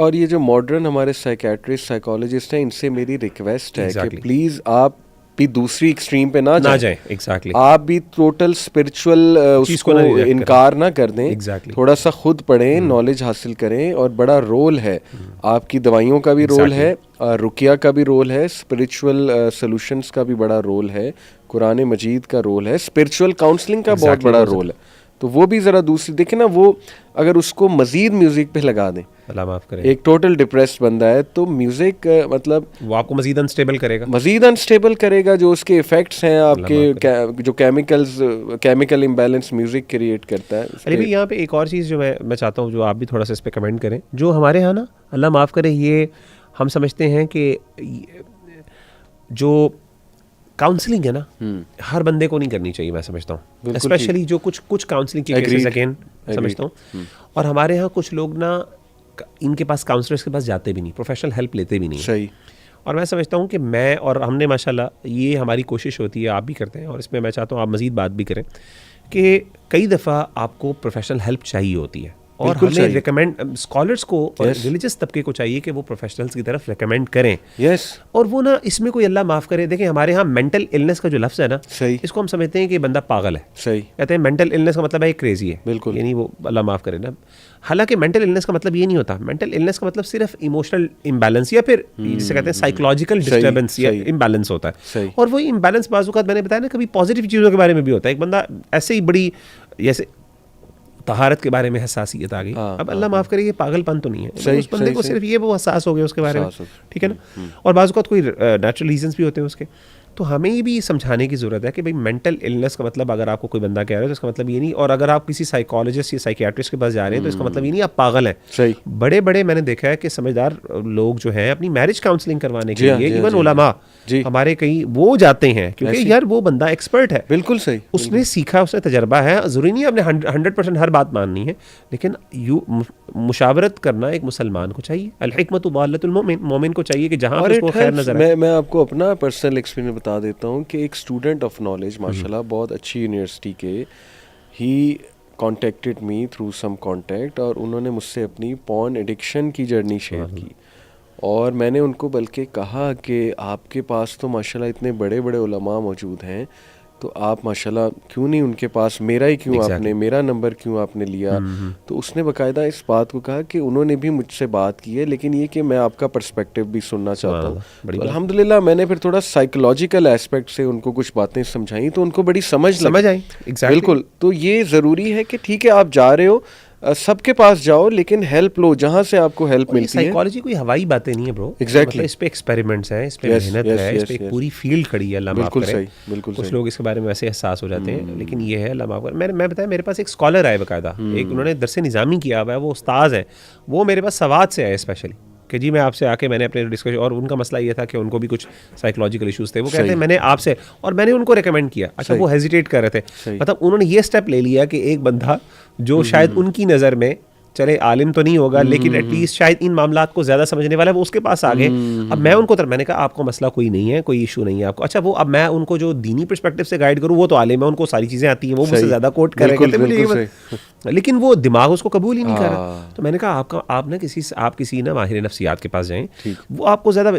اور یہ جو ماڈرن ہمارے سائیکیٹرسٹ سائیکالوجسٹ ہیں ان سے میری ریکویسٹ ہے کہ پلیز آپ بھی دوسری ایکسٹریم پہ نہ جائیں. ایگزیکٹلی آپ بھی ٹوٹل اسپرچول اس کو انکار نہ کر دیں. تھوڑا سا خود پڑھیں, نالج حاصل کریں, اور بڑا رول ہے آپ کی دوائیوں کا بھی رول ہے, رقیہ کا بھی رول ہے, اسپرچول سولوشنس کا بھی بڑا رول ہے, قرآن مجید کا رول ہے, اسپرچول کاؤنسلنگ کا بہت بڑا رول ہے. تو وہ بھی ذرا دوسری دیکھیں نا, وہ اگر اس کو مزید میوزک پہ لگا دیں, اللہ معاف کرے, ایک ٹوٹل ڈپریسڈ بندہ ہے تو میوزک مطلب وہ آپ کو مزید انسٹیبل کرے گا, جو اس کے ایفیکٹس ہیں آپ کے جو کیمیکل امبیلنس میوزک کریٹ کرتا ہے. علی بھائی یہاں پہ ایک اور چیز جو میں چاہتا ہوں, جو آپ بھی تھوڑا سا اس پہ کمنٹ کریں, جو ہمارے ہاں نا اللہ معاف کرے یہ ہم سمجھتے ہیں کہ جو کاؤنسلنگ ہے نا ہر بندے کو نہیں کرنی چاہیے, میں سمجھتا ہوں اسپیشلی جو کچھ کاؤنسلنگ کی کیسز اگین سمجھتا ہوں. اور ہمارے ہاں کچھ لوگ نا ان کے پاس کاؤنسلرس کے پاس جاتے بھی نہیں, پروفیشنل ہیلپ لیتے بھی نہیں. صحیح. اور میں سمجھتا ہوں کہ میں اور ہم نے ماشاءاللہ یہ ہماری کوشش ہوتی ہے, آپ بھی کرتے ہیں, اور اس میں میں چاہتا ہوں آپ مزید بات بھی کریں کہ کئی دفعہ آپ کو پروفیشنل ہیلپ چاہیے ہوتی ہے, اور ہمیں ریکمینڈ اسکالرس کو اور ریلیجس طبقے کو چاہیے کہ وہ پروفیشنلس کی طرف ریکمینڈ کریں. اور وہ نا اس میں کوئی اللہ معاف کرے, دیکھیں ہمارے ہاں مینٹل النس کا جو لفظ ہے نا, اس کو ہم سمجھتے ہیں کہ بندہ پاگل ہے. صحیح. کہتے ہیں مینٹل النس کا مطلب ہے کریزی ہے, بالکل, یعنی وہ اللہ معاف کرے نا. حالانکہ مینٹل النس کا مطلب یہ نہیں ہوتا. مینٹل النس کا مطلب صرف ایموشنل امبیلنس یا پھر جسے کہتے ہیں سائیکولوجیکل ڈسٹربنس یا امبیلنس ہوتا ہے. اور وہ امبیلنس بعض اوقات میں نے بتایا نا کبھی پازیٹیو چیزوں کے بارے میں بھی ہوتا ہے. ایک بندہ ایسے ہی بڑی جیسے طہارت کے بارے میں حساسیت آ گئی, اب اللہ معاف کرے یہ پاگل پن تو نہیں ہے, اس بندے کو صرف یہ وہ حساس ہو گیا اس کے بارے میں, ٹھیک ہے نا. اور بعض اوقات کوئی نیچرل ریزنس بھی ہوتے ہیں اس کے. تو ہمیں یہ بھی سمجھانے کی ضرورت ہے کہ بھائی مینٹل النس کا مطلب اگر آپ کو کوئی بندہ کہہ رہا ہے تو اس کا مطلب یہ نہیں, اور اگر آپ کسی سائیکالوجسٹ یا سائیکیٹرسٹ کے پاس جا رہے ہیں تو اس کا مطلب یہ نہیں آپ پاگل ہیں. صحیح. بڑے بڑے میں نے دیکھا ہے کہ سمجھدار لوگ جو ہیں اپنی میرج کاؤنسلنگ کروانے کے لیے, ایون علماء ہمارے کئی وہ جاتے ہیں, کیونکہ یار وہ بندہ ایکسپرٹ ہے. بالکل صحیح. اس نے سیکھا, اس نے تجربہ ہے. ضروری نہیں آپ نے 100% ہر بات ماننی ہے, لیکن مشاورت کرنا ایک مسلمان کو چاہیے. الحکمت ضالۃ المؤمن, مومن کو چاہیے کہ جہاں اس کو خیر نظر آئے. میں آپ کو اپنا پرسنل ایکسپیرینس بتا دیتا ہوں کہ ایک اسٹوڈنٹ آف نالج ماشاءاللہ بہت اچھی یونیورسٹی کے, ہی کانٹیکٹڈ می تھرو سم کانٹیکٹ, اور انہوں نے مجھ سے اپنی پورن ایڈکشن کی جرنی شیئر کی. اور میں نے ان کو بلکہ کہا کہ آپ کے پاس تو ماشاءاللہ اتنے بڑے بڑے علماء موجود ہیں, تو آپ ماشاءاللہ کیوں نہیں ان کے پاس, میرا ہی کیوں آپ نے, میرا نمبر کیوں آپ نے لیا. تو اس نے باقاعدہ اس بات کو کہا کہ انہوں نے بھی مجھ سے بات کی ہے, لیکن یہ کہ میں آپ کا پرسپیکٹیو بھی سننا چاہتا ہوں. الحمدللہ میں نے پھر تھوڑا سائیکولوجیکل ایسپیکٹ سے ان کو کچھ باتیں سمجھائیں تو ان کو بڑی سمجھ آئی. بالکل. تو یہ ضروری ہے کہ ٹھیک ہے آپ جا رہے ہو, سب کے پاس جاؤ, لیکن ہیلپ لو جہاں سے آپ کو ہیلپ ملتی ہے. سائیکالوجی کوئی ہوائی باتیں نہیں ہے برو, ایگزیکٹلی. اس پہ ایکسپیریمنٹس ہیں, اس پہ محنت ہے, اس پہ ایک پوری فیلڈ کھڑی ہے. اللہ معاف کرے, کچھ لوگ اس کے بارے میں ویسے احساس ہو جاتے ہیں, لیکن یہ ہے اللہ معاف کرے. میں بتایا میرے پاس ایک اسکالر آئے باقاعدہ, ایک انہوں نے درس نظامی کیا ہوا ہے, وہ استاذ ہے, وہ میرے پاس سوات سے آئے اسپیشلی کہ جی میں آپ سے آ کے میں نے اپنے ڈسکشن, اور ان کا مسئلہ یہ تھا کہ ان کو بھی کچھ سائیکولوجیکل ایشوز تھے. وہ کہتے ہیں میں نے آپ سے, اور میں نے ان کو ریکمینڈ کیا. اچھا وہ ہیزیٹیٹ کر رہے تھے, مطلب انہوں نے یہ اسٹیپ لے لیا کہ ایک بندہ جو شاید ان کی نظر میں چلے عالم تو نہیں ہوگا, لیکن ایٹ لیسٹ شاید ان معاملات کو زیادہ سمجھنے والا ہے, وہ اس کے پاس آ گئے. اب میں ان کو میں نے کہا آپ کو مسئلہ کوئی نہیں ہے, کوئی ایشو نہیں ہے آپ کو. اچھا وہ اب میں ان کو جو دینی پرسپیکٹو سے گائیڈ کروں, وہ تو عالم ہے, ان کو ساری چیزیں آتی ہیں, وہ مجھ سے زیادہ کوٹ کر رہے ہیں, لیکن وہ دماغ اس کو قبول ہی نہیں کر رہا. تو میں نے کہا آپ نا کسی نا ماہر نفسیات کے پاس جائیں, وہ آپ کو زیادہ.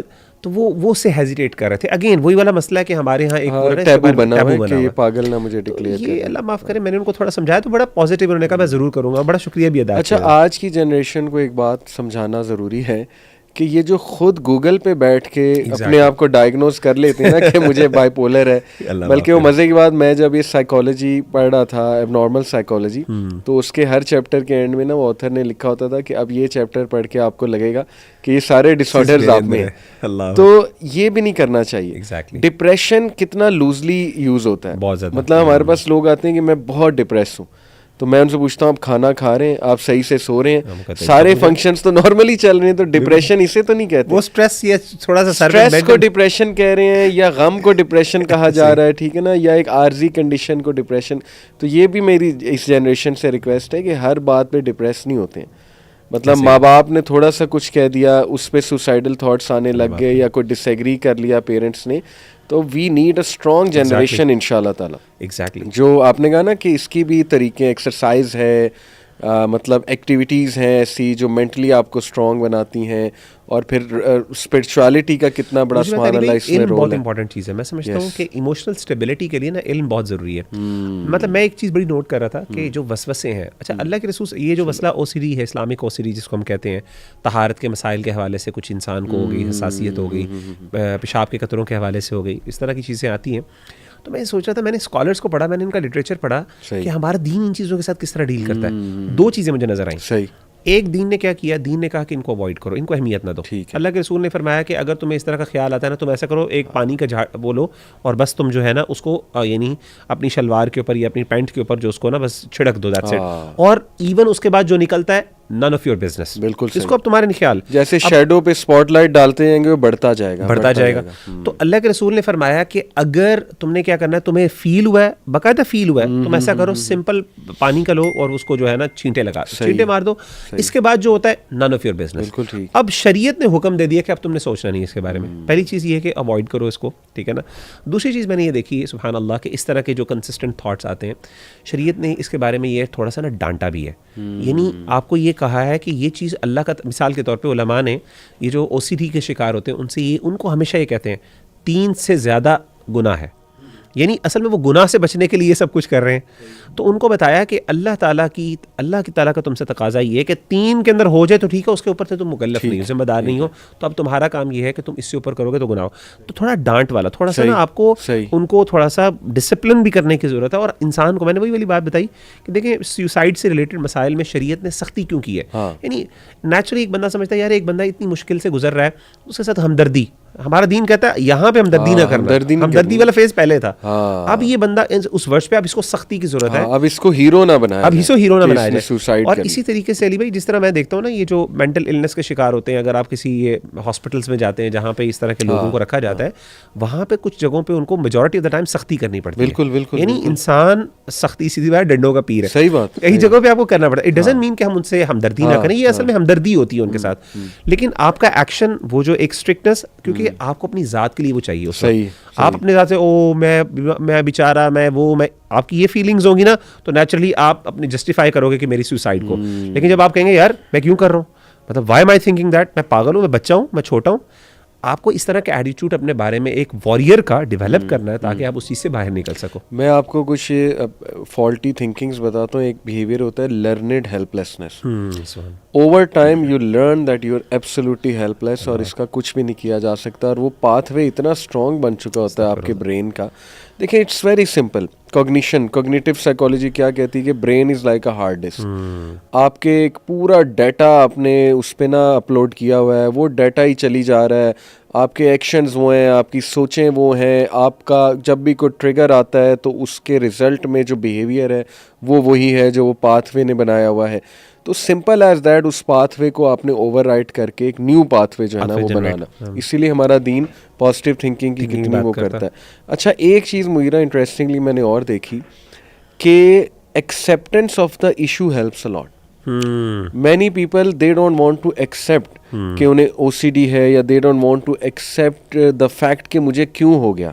تو وہ اس سے ہیزیٹیٹ کر رہے تھے. اگین وہی والا مسئلہ ہے کہ ہمارے ہاں ایک ٹیبو بنا ہے کہ یہ پاگل نہ مجھے ڈکلیئر کرے. یہ اللہ معاف کرے, میں نے ان کو تھوڑا سمجھایا تو بڑا پازیٹیو, انہوں نے کہا میں ضرور کروں گا, بڑا شکریہ بھی ادا کیا. اچھا آج کی جنریشن کو ایک بات سمجھانا ضروری ہے کہ یہ جو خود گوگل پہ بیٹھ کے اپنے آپ کو ڈائگنوز کر لیتے ہیں نا کہ مجھے بائی پولر ہے, بلکہ وہ مزے کی بات, میں جب یہ سائیکالوجی پڑھ رہا تھا, ایب نارمل سائیکالوجی, تو اس کے ہر چیپٹر کے اینڈ میں نا وہ آتھر نے لکھا ہوتا تھا کہ اب یہ چیپٹر پڑھ کے آپ کو لگے گا کہ یہ سارے ڈس آرڈرز آپ میں ہیں. تو یہ بھی نہیں کرنا چاہیے. ڈپریشن کتنا لوزلی یوز ہوتا ہے, مطلب ہمارے پاس لوگ آتے ہیں کہ میں بہت ڈپریس ہوں, تو میں ان سے پوچھتا ہوں آپ کھانا کھا رہے ہیں, آپ صحیح سے سو رہے ہیں, سارے فنکشنز تو نارملی چل رہے ہیں, تو ڈپریشن اسے تو نہیں کہتے. وہ اسٹریس یا تھوڑا سا اسٹریس کو ڈپریشن کہہ رہے ہیں, یا غم کو ڈپریشن کہا جا رہا ہے, ٹھیک ہے نا, یا ایک عارضی کنڈیشن کو ڈپریشن. تو یہ بھی میری اس جنریشن سے ریکویسٹ ہے کہ ہر بات پہ ڈپریس نہیں ہوتے ہیں. مطلب ماں باپ نے تھوڑا سا کچھ کہہ دیا, اس پہ سوسائڈل تھاٹس آنے لگ گئے, یا کوئی ڈس ایگری کر لیا پیرنٹس نے, تو we need a strong generation ان شاء اللہ تعالیٰ. ایگزیکٹلی جو آپ نے کہا نا کہ اس کی بھی طریقے, ایکسرسائز ہے, مطلب ایکٹیویٹیز ہیں ایسی جو مینٹلی آپ کو اسٹرانگ بناتی ہیں, اور پھر اسپرچوالٹی کا کتنا بڑا سبحان اللہ اس میں رول ہے. بہت امپورٹنٹ چیز ہے. میں سمجھتا ہوں کہ ایموشنل اسٹیبلٹی کے لیے نا علم بہت ضروری ہے. مطلب میں ایک چیز بڑی نوٹ کر رہا تھا کہ جو وسوسے ہیں, اچھا اللہ کے رسول یہ جو مسئلہ او سی ڈی ہے, اسلامک او سی ڈی جس کو ہم کہتے ہیں, طہارت کے مسائل کے حوالے سے کچھ انسان کو ہو گئی, حساسیت ہو گئی, پیشاب کے قطروں کے حوالے سے ہو گئی, اس طرح کی چیزیں آتی ہیں. تو میں سوچ رہا تھا, میں نے اسکالرس کو پڑھا, میں نے ان کا لٹریچر پڑھا کہ ہمارا دین ان چیزوں کے ساتھ کس طرح ڈیل کرتا ہے. دو چیزیں مجھے نظر آئیں. صحیح. ایک دین نے کیا کیا, دین نے کہا کہ ان کو اوائڈ کرو, ان کو اہمیت نہ دو. اللہ کے رسول نے فرمایا کہ اگر تمہیں اس طرح کا خیال آتا ہے نا, تم ایسا کرو, ایک پانی کا جھاڑ وہ لو اور بس تم جو ہے نا اس کو یعنی اپنی شلوار کے اوپر یا اپنی پینٹ کے اوپر جو اس کو نا بس چھڑک دو, دیٹس اٹ. اور ایون اس کے بعد جو نکلتا ہے none of your business. بالکل اس کو اب تمہارے نہیں خیال, جیسے شیڈو پہ اسپاٹ لائٹ ڈالتے ہیں گے وہ بڑھتا جائے گا. تو اللہ کے رسول نے فرمایا کہ اگر تم نے کیا کرنا ہے, تمہیں فیل ہوا ہے, باقاعدہ فیل ہوا ہے, تم ایسا کرو سمپل پانی کا لو اور اس کو جو ہے نا چھینٹے لگا, چھینٹے مار دو. اس کے بعد جو ہوتا ہے none of your business. اب شریعت نے حکم دے دیا کہ اب تم نے سوچنا نہیں اس کے بارے میں. پہلی چیز یہ ہے کہ اوائڈ کرو اس کو, ٹھیک ہے نا. دوسری چیز میں نے یہ دیکھی ہے سبحان اللہ کہ اس طرح کے جو کنسسٹنٹ تھاٹس آتے ہیں, شریعت نے اس کے بارے میں یہ تھوڑا سا نا ڈانٹا بھی ہے. یعنی آپ کو یہ کہا ہے کہ یہ چیز اللہ کا, مثال کے طور پہ علماء نے یہ جو او سی ڈی کے شکار ہوتے ہیں ان سے یہ, ان کو ہمیشہ یہ کہتے ہیں 3 سے زیادہ گناہ ہے. یعنی اصل میں وہ گناہ سے بچنے کے لیے یہ سب کچھ کر رہے ہیں. تو ان کو بتایا کہ اللہ تعالیٰ کا تم سے تقاضا یہ ہے کہ 3 کے اندر ہو جائے تو ٹھیک ہے, اس کے اوپر سے تم مکلف نہیں ہو, ذمہ دار نہیں ہو, تو اب تمہارا کام یہ ہے کہ تم اس سے اوپر کرو گے تو گناہ ہو. تو تھوڑا ڈانٹ والا, تھوڑا سا نا آپ کو ان کو تھوڑا سا ڈسپلن بھی کرنے کی ضرورت ہے. اور انسان کو میں نے وہی والی بات بتائی کہ دیکھیں سیوسائڈ سے ریلیٹڈ مسائل میں شریعت نے سختی کیوں کی ہے. یعنی نیچرلی ایک بندہ سمجھتا ہے یار ایک بندہ اتنی مشکل سے گزر رہا ہے, اس کے ساتھ ہمدردی, ہمارا دین کہتا ہے یہاں پہ ہمدردی نہ کرنا, ہمدردی والا فیز پہلے تھا. اب یہ بندہ اس ورڈ پہ اب اس کو سختی کی ضرورت ہے, اب اس کو ہیرو نہ بنایا, اب اسے ہیرو نہ بنایا جائے. اور اسی طریقے سے علی بھائی جس طرح میں دیکھتا ہوں نا یہ جو مینٹل النس کے شکار ہوتے ہیں, اگر آپ کسی یہ ہاسپٹلس میں جاتے ہیں جہاں پہ اس طرح کے لوگوں کو رکھا جاتا ہے, وہاں پہ کچھ جگہوں پہ ان کو میجورٹی آف دا ٹائم سختی کرنی پڑتی ہے. بالکل بالکل. یعنی انسان سختی سیدھی بات ڈنڈوں کا پیر ہے. صحیح بات. کئی جگہوں پہ آپ کو کرنا پڑتا ہے. اٹ ڈزنٹ مین کہ ہم ان سے ہمدردی نہ کریں, یہ اصل میں ہمدردی ہوتی ہے ان کے ساتھ, لیکن آپ کا ایکشن وہ جو ایک اسٹرکٹنس, کیونکہ آپ کو اپنی ذات کے لیے وہ چاہیے. آپ اپنے ذات سے او میں بیچارہ میں وہ میں, آپ کی یہ فیلنگز ہوں گی نا تو نیچرلی آپ اپنے جسٹیفائی کرو گے کہ میری سوسائڈ کو. لیکن جب آپ کہیں گے یار میں کیوں کر رہا ہوں, مطلب why am I thinking that, میں پاگل ہوں, میں بچہ ہوں, میں چھوٹا ہوں. آپ کو اس طرح کا ایٹیٹیوڈ اپنے بارے میں ایک وارئر کا ڈیولپ کرنا ہے تاکہ آپ اس چیز سے باہر نکل سکو. میں آپ کو کچھ فالٹی تھنکنگز بتاتا ہوں. ایک بیہیویئر ہوتا ہے learned helplessness. Over time you learn that you are absolutely helpless, اور اس کا کچھ بھی نہیں کیا جا سکتا, اور وہ پاتھ وے اتنا اسٹرانگ بن چکا ہوتا ہے آپ کے برین کا. دیکھیں it's very simple. Cognitive psychology کیا کہتی ہے کہ brain is like a hard disk. آپ کے ایک پورا ڈیٹا آپ نے اس پہ نا اپلوڈ کیا ہوا ہے, وہ ڈیٹا ہی چلی جا رہا ہے, آپ کے ایکشنز وہ ہیں, آپ کی سوچیں وہ ہیں, آپ کا جب بھی کوئی ٹریگر آتا ہے تو اس کے رزلٹ میں جو بیہیویئر ہے وہ وہی ہے جو وہ پاتھ وے نے بنایا ہوا ہے. تو سمپل ایز دیٹ اس پاتھ وے کو آپ نے اوور رائٹ کر کے ایک نیو پاتھ وے جو ہے نا وہ بنانا. اسی لیے ہمارا دین پازیٹیو تھنکنگ کی کتنی وہ کرتا ہے. اچھا ایک چیز مجھے انٹرسٹنگلی میں نے اور دیکھی کہ acceptance of the issue helps a lot. Many people they don't want to accept کہ انہیں او سی ڈی ہے, یا they don't want to accept the fact کہ مجھے کیوں ہو گیا.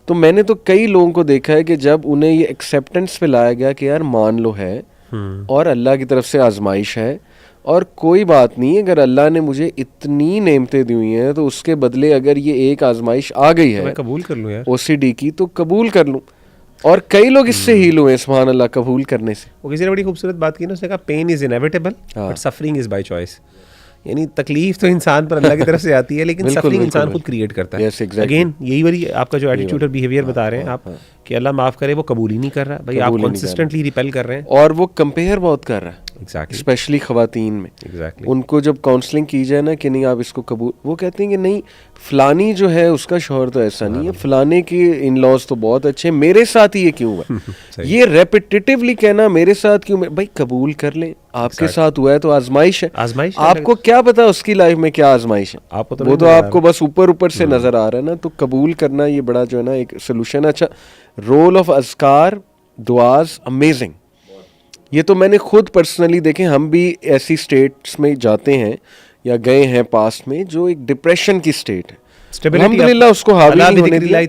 تو میں نے تو کئی لوگوں کو دیکھا ہے کہ جب انہیں یہ ایکسیپٹینس پہ لایا گیا کہ یار مان لو ہے اور اللہ کی طرف سے آزمائش ہے, اور کوئی بات نہیں, اگر اللہ نے مجھے اتنی نعمتیں دی ہوئی ہیں تو اس کے بدلے اگر یہ ایک آزمائش آ گئی ہے قبول کر لوں یار, او سی ڈی کی, تو قبول کر لوں. اور کئی لوگ اس سے ہیل ہوئے سبحان اللہ قبول کرنے سے. وہ کسی نے بڑی خوبصورت بات کی نا, اس نے کہا pain is inevitable but suffering is by choice. یعنی تکلیف تو انسان پر اللہ کی طرف سے آتی ہے, لیکن سفرنگ انسان خود کریٹ کرتا ہے. اگین یہی والی آپ کا جو ایٹیٹیوڈ اور بیہیویئر بتا رہے ہیں آپ کہ اللہ معاف کرے, وہ قبول ہی نہیں کر رہا بھائی, آپ کنسسٹنٹلی ریپیل کر رہے ہیں, اور وہ کمپیئر بہت کر رہا ہے اسپیشلی خواتین میں. ان کو جب کاؤنسلنگ کی جائے نا کہ نہیں آپ اس کو قبول, وہ کہتے ہیں کہ نہیں فلانی جو ہے اس کا شوہر تو ایسا نہیں ہے, فلانے کے ان لاز تو بہت اچھے ہیں, میرے ساتھ ہی یہ کیوں ہوا. یہ ریپیٹیٹیولی کہنا میرے ساتھ کیوں, بھائی قبول کر لیں, آپ کے ساتھ ہوا ہے تو آزمائش ہے. آپ کو کیا پتا اس کی لائف میں کیا آزمائش ہے, وہ تو آپ کو بس اوپر سے نظر آ رہا ہے نا. تو قبول کرنا یہ بڑا جو ہے نا ایک سولوشن. اچھا رول آف اذکار, دعاز, امیزنگ. یہ تو میں نے خود پرسنلی دیکھیں, ہم بھی ایسی اسٹیٹس میں جاتے ہیں یا گئے ہیں پاسٹ میں جو ایک ڈپریشن کی اسٹیٹ ہے, الحمدللہ اس کو حاوی نہیں ہونے دیا.